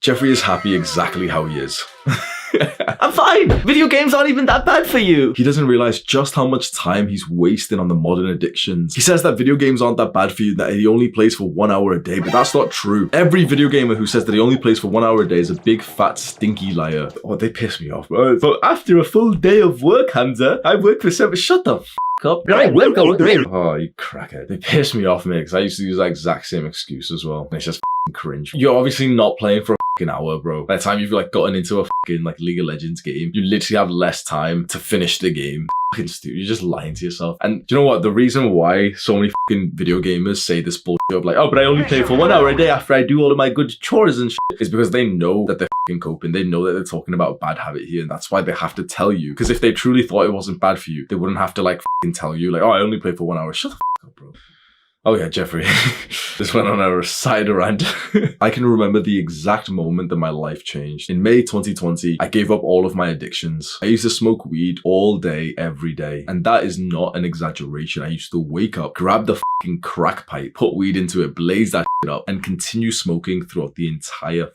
Jeffrey is happy exactly how he is. I'm fine. Video games aren't even that bad for you. He doesn't realize just how much time he's wasting on the modern addictions. He says that video games aren't that bad for you, that he only plays for 1 hour a day, but that's not true. Every video gamer who says that he only plays for 1 hour a day is a big, fat, stinky liar. Oh, they piss me off, bro. So after a full day of work, Hamza, I work for 7. Shut the f up. Oh, you crackhead. They piss me off, mate, because I used to use that exact same excuse as well. And it's just cringe. You're obviously not playing for an hour, bro. By the time you've like gotten into a League of Legends game, you literally have less time to finish the game. Stupid. You're just lying to yourself. And do you know what? The reason why so many video gamers say this bullshit of like, oh, but I only play for 1 hour a day after I do all of my good chores and shit, is because they know that they're coping. They know that they're talking about a bad habit here, and that's why they have to tell you. Because if they truly thought it wasn't bad for you, they wouldn't have to like tell you like, oh, I only play for 1 hour. Shut the up, bro. Oh yeah, Jeffrey. This went on a side rant. I can remember the exact moment that my life changed. In May 2020, I gave up all of my addictions. I used to smoke weed all day, every day. And that is not an exaggeration. I used to wake up, grab the crack pipe, put weed into it, blaze that shit up, and continue smoking throughout the entire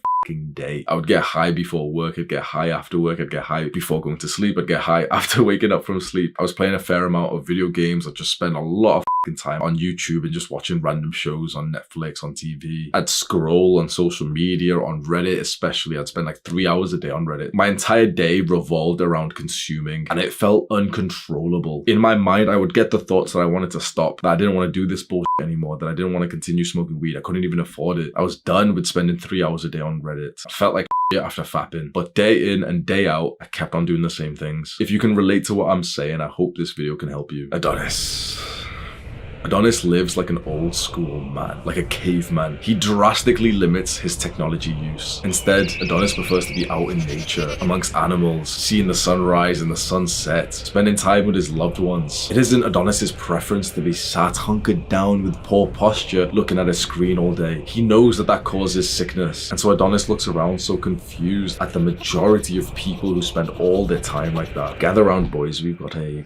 day. I would get high before work, I'd get high after work, I'd get high before going to sleep, I'd get high after waking up from sleep. I was playing a fair amount of video games. I'd just spend a lot of time on YouTube and just watching random shows on Netflix, on TV. I'd scroll on social media, on Reddit especially. I'd spend like 3 hours a day on Reddit. My entire day revolved around consuming, and it felt uncontrollable. In my mind, I would get the thoughts that I wanted to stop, that I didn't want to do this bullshit anymore, that I didn't want to continue smoking weed. I couldn't even afford it. I was done with spending 3 hours a day on Reddit. I felt like shit after fapping, but day in and day out, I kept on doing the same things. If you can relate to what I'm saying, I hope this video can help you. Adonis lives like an old school man, like a caveman. He drastically limits his technology use. Instead, Adonis prefers to be out in nature, amongst animals, seeing the sunrise and the sunset, spending time with his loved ones. It isn't Adonis's preference to be sat hunkered down with poor posture, looking at a screen all day. He knows that that causes sickness, and so Adonis looks around so confused at the majority of people who spend all their time like that. Gather around, boys, we've got a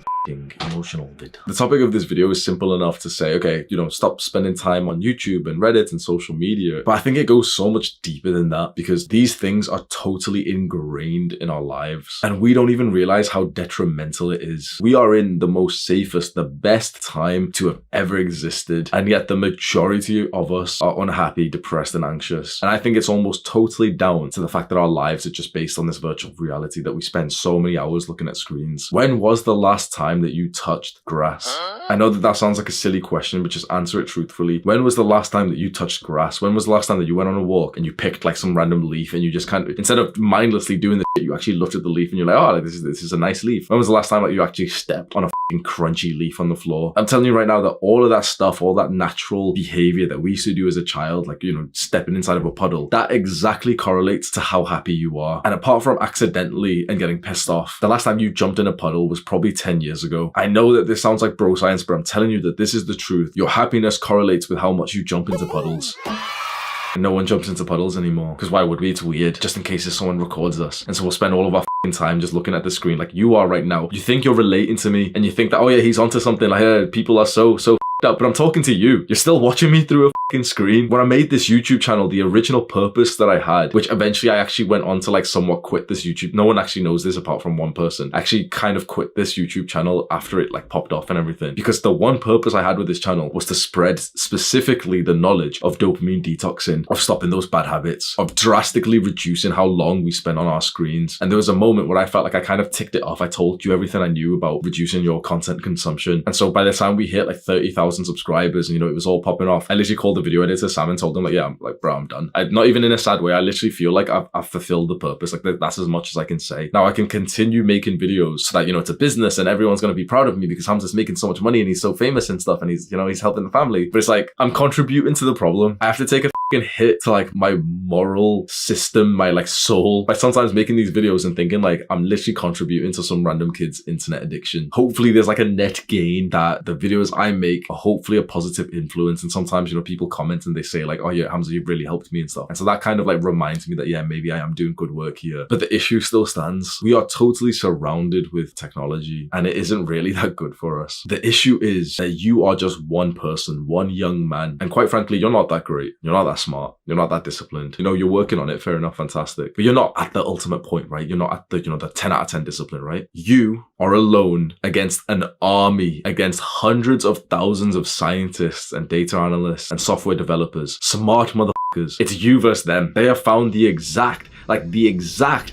emotional vid. The topic of this video is simple enough to say, okay, stop spending time on YouTube and Reddit and social media. But I think it goes so much deeper than that, because these things are totally ingrained in our lives and we don't even realize how detrimental it is. We are in the most safest, the best time to have ever existed, and yet the majority of us are unhappy, depressed, and anxious. And I think it's almost totally down to the fact that our lives are just based on this virtual reality, that we spend so many hours looking at screens. When was the last time that you touched grass? I know that sounds like a silly question, but just answer it truthfully. When was the last time that you touched grass? When was the last time that you went on a walk and you picked like some random leaf and you just kind of, instead of mindlessly doing the shit, you actually looked at the leaf and you're like, oh, this is a nice leaf. When was the last time that you actually stepped on a crunchy leaf on the floor? I'm telling you right now that all of that stuff, all that natural behavior that we used to do as a child, like, stepping inside of a puddle, that exactly correlates to how happy you are. And apart from accidentally and getting pissed off, the last time you jumped in a puddle was probably 10 years ago. I know that this sounds like bro science, but I'm telling you that this is the truth. Your happiness correlates with how much you jump into puddles. And no one jumps into puddles anymore, because why would we? It's weird, just in case if someone records us. And so we'll spend all of our time just looking at the screen like you are right now. You think you're relating to me and you think that, oh yeah, he's onto something, like, hey, people are so up, but I'm talking to you. You're still watching me through a screen. When I made this YouTube channel, the original purpose that I had, which eventually I actually went on to like somewhat quit this YouTube. No one actually knows this apart from one person. I actually kind of quit this YouTube channel after it like popped off and everything, because the one purpose I had with this channel was to spread specifically the knowledge of dopamine detoxing, of stopping those bad habits, of drastically reducing how long we spend on our screens. And there was a moment where I felt like I kind of ticked it off. I told you everything I knew about reducing your content consumption. And so by the time we hit like 30,000 subscribers and it was all popping off, I literally called the video editor Sam and told him like, yeah, I'm like, bro, I'm done. Not even in a sad way. I literally feel like I've fulfilled the purpose. Like that's as much as I can say. Now I can continue making videos so that, it's a business and everyone's going to be proud of me because Hamza's making so much money and he's so famous and stuff and he's helping the family. But it's like, I'm contributing to the problem. I have to take a hit to like my moral system, my like soul, by sometimes making these videos and thinking like I'm literally contributing to some random kid's internet addiction. Hopefully there's like a net gain, that the videos I make are hopefully a positive influence. And sometimes, people comment and they say like, oh yeah, Hamza, you've really helped me and stuff. And so that kind of like reminds me that, yeah, maybe I am doing good work here. But the issue still stands. We are totally surrounded with technology and it isn't really that good for us. The issue is that you are just one person, one young man. And quite frankly, you're not that great. You're not that smart. You're not that disciplined. You know, you're working on it. Fair enough. Fantastic. But you're not at the ultimate point, right? You're not at the, the 10 out of 10 discipline, right? You are alone against an army, against hundreds of thousands of scientists and data analysts and software developers. Smart motherfuckers. It's you versus them. They have found the exact,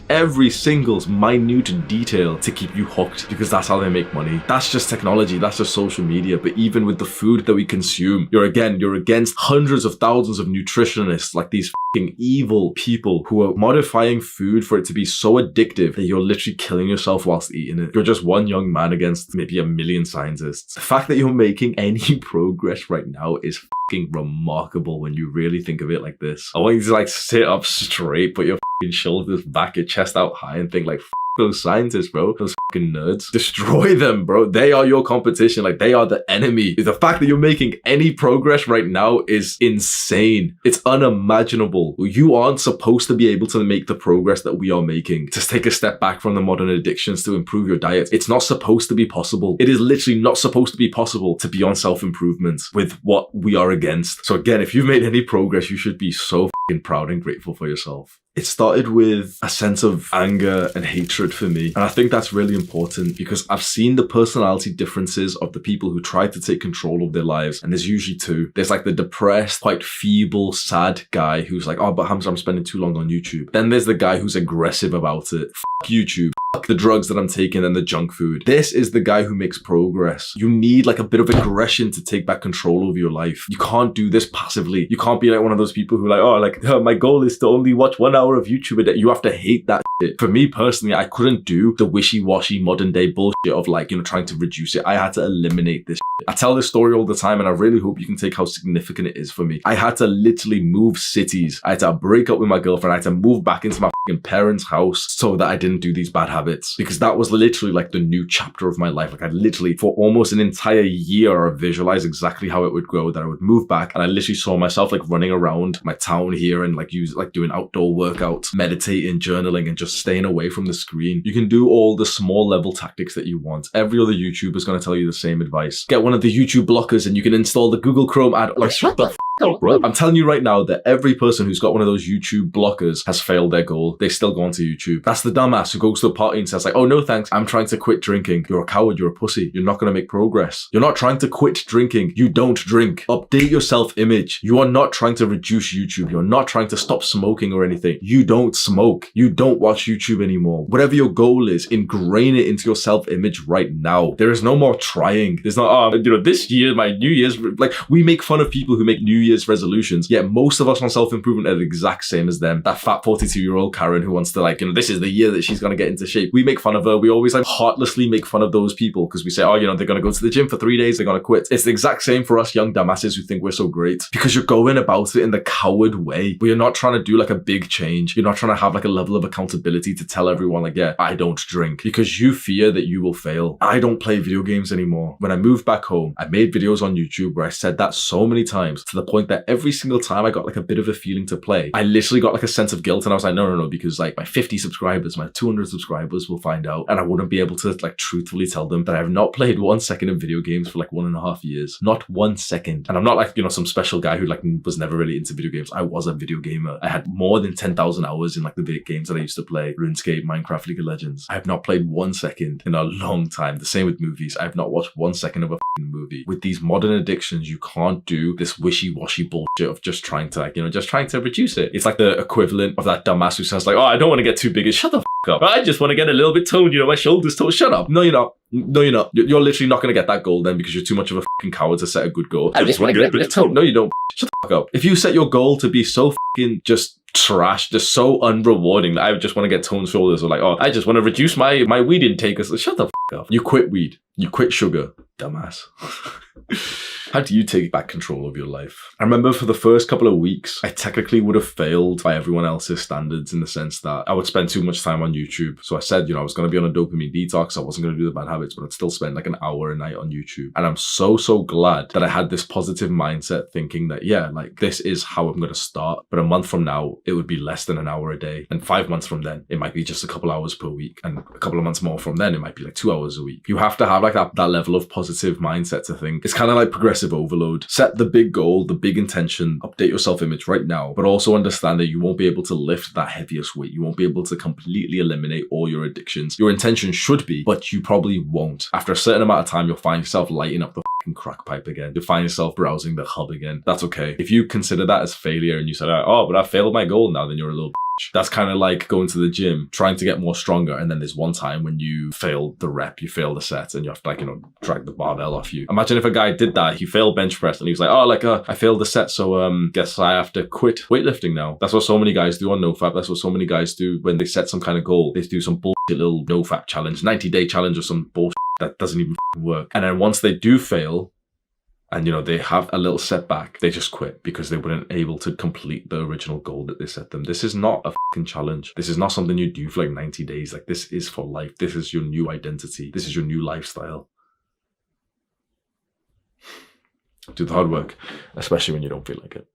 every single minute detail to keep you hooked, because that's how they make money. That's just technology. That's just social media. But even with the food that we consume, you're against hundreds of thousands of nutritionists, like these fucking evil people who are modifying food for it to be so addictive that you're literally killing yourself whilst eating it. You're just one young man against maybe a million scientists. The fact that you're making any progress right now is fucking remarkable when you really think of it like this. I want you to like sit up straight, put your fucking shoulders back, your chest out high, and think like, those scientists, bro, those fucking nerds, destroy them, bro. They are your competition. Like, they are the enemy. The fact that you're making any progress right now is insane. It's unimaginable. You aren't supposed to be able to make the progress that we are making. To take a step back from the modern addictions to improve your diet, it's not supposed to be possible. It is literally not supposed to be possible to be on self-improvement with what we are against. So again, if you've made any progress, you should be so fucking proud and grateful for yourself. It started with a sense of anger and hatred for me. And I think that's really important because I've seen the personality differences of the people who try to take control of their lives. And there's usually two. There's like the depressed, quite feeble, sad guy who's like, oh, but Hamza, I'm spending too long on YouTube. Then there's the guy who's aggressive about it. Fuck YouTube. Fuck the drugs that I'm taking and the junk food. This is the guy who makes progress. You need like a bit of aggression to take back control over your life. You can't do this passively. You can't be like one of those people who are like, oh, like my goal is to only watch 1 hour of YouTube a day. You have to hate that shit. For me personally, I couldn't do the wishy-washy modern day bullshit of like, trying to reduce it. I had to eliminate this shit. I tell this story all the time and I really hope you can take how significant it is for me. I had to literally move cities. I had to break up with my girlfriend. I had to move back into my fucking parents' house so that I didn't do these bad habits, because that was literally like the new chapter of my life. Like I literally, for almost an entire year, I visualized exactly how it would go, that I would move back, and I literally saw myself like running around my town here and like doing outdoor workouts, meditating, journaling, and just staying away from the screen. You can do all the small level tactics that you want. Every other YouTuber is going to tell you the same advice. Get one of the YouTube blockers and you can install the Google Chrome ad. Like, shut the up, bro. I'm telling you right now that every person who's got one of those YouTube blockers has failed their goal. They still go onto YouTube. That's the dumbass who goes to a party and says like, oh no thanks, I'm trying to quit drinking. You're a coward, you're a pussy. You're not going to make progress. You're not trying to quit drinking. You don't drink. Update your self-image. You are not trying to reduce YouTube. You're not trying to stop smoking or anything. You don't smoke. You don't watch YouTube anymore. Whatever your goal is, ingrain it into your self-image right now. There is no more trying. There's not, this year, my New Year's, like we make fun of people who make New Year's resolutions, yet most of us on self-improvement are the exact same as them. That fat 42-year-old Karen who wants to like, this is the year that she's going to get into shape. We make fun of her. We always like heartlessly make fun of those people because we say, oh, they're going to go to the gym for 3 days, they're going to quit. It's the exact same for us young dumbasses who think we're so great, because you're going about it in the coward way where you're not trying to do like a big change. You're not trying to have like a level of accountability to tell everyone like, yeah, I don't drink, because you fear that you will fail. I don't play video games anymore. When I moved back home, I made videos on YouTube where I said that so many times to the point that every single time I got like a bit of a feeling to play, I literally got like a sense of guilt, and I was like, no, because like my 50 subscribers, my 200 subscribers will find out, and I wouldn't be able to like truthfully tell them that I have not played 1 second of video games for like 1.5 years. Not 1 second. And I'm not like, some special guy who like was never really into video games. I was a video gamer. I had more than 10,000 hours in like the video games that I used to play. RuneScape, Minecraft, League of Legends. I have not played 1 second in a long time. The same with movies. I have not watched 1 second of a movie. With these modern addictions, you can't do this wishy-washy bullshit of just trying to like, just trying to reduce it. It's like the equivalent of that dumbass who says like, oh, I don't want to get too big. Shut the up. I just want to get a little bit toned, my shoulders toned. Shut up. No, you're not. No, you're not. You're literally not going to get that goal then, because you're too much of a fucking coward to set a good goal. I just want to get a bit toned. No, you don't. Shut the fuck up. If you set your goal to be so fucking just trash, just so unrewarding that I just want to get toned shoulders, or like, oh, I just want to reduce my weed intake. So shut the fuck up. You quit weed. You quit sugar. Dumbass. How do you take back control of your life? I remember for the first couple of weeks, I technically would have failed by everyone else's standards in the sense that I would spend too much time on YouTube. So I said, I was going to be on a dopamine detox. I wasn't going to do the bad habits, but I'd still spend like an hour a night on YouTube. And I'm so glad that I had this positive mindset thinking that, yeah, like this is how I'm going to start. But a month from now, it would be less than an hour a day. And 5 months from then, it might be just a couple hours per week. And a couple of months more from then, it might be like 2 hours a week. You have to have like like that level of positive mindset to think. It's kind of like progressive overload. Set the big goal, the big intention, update your self-image right now, but also understand that you won't be able to lift that heaviest weight. You won't be able to completely eliminate all your addictions. Your intention should be, but you probably won't. After a certain amount of time, you'll find yourself lighting up the crack pipe again. You'll find yourself browsing the hub again. That's okay. If you consider that as failure and you said, oh, but I failed my goal now, then you're a little bitch. That's kind of like going to the gym, trying to get more stronger, and then there's one time when you failed the rep, you failed the set, and you have to, like, you know, drag the barbell off you. Imagine if a guy did that, he failed bench press, and he was like, oh, like, I failed the set, so guess I have to quit weightlifting now. That's what so many guys do on NoFap. That's what so many guys do when they set some kind of goal. They do some bullshit little NoFap challenge, 90-day challenge or some bullshit that doesn't even work. And then once they do fail, and, you know, they have a little setback, they just quit because they weren't able to complete the original goal that they set them. This is not a fucking challenge. This is not something you do for like 90 days. Like, this is for life. This is your new identity. This is your new lifestyle. Do the hard work, especially when you don't feel like it.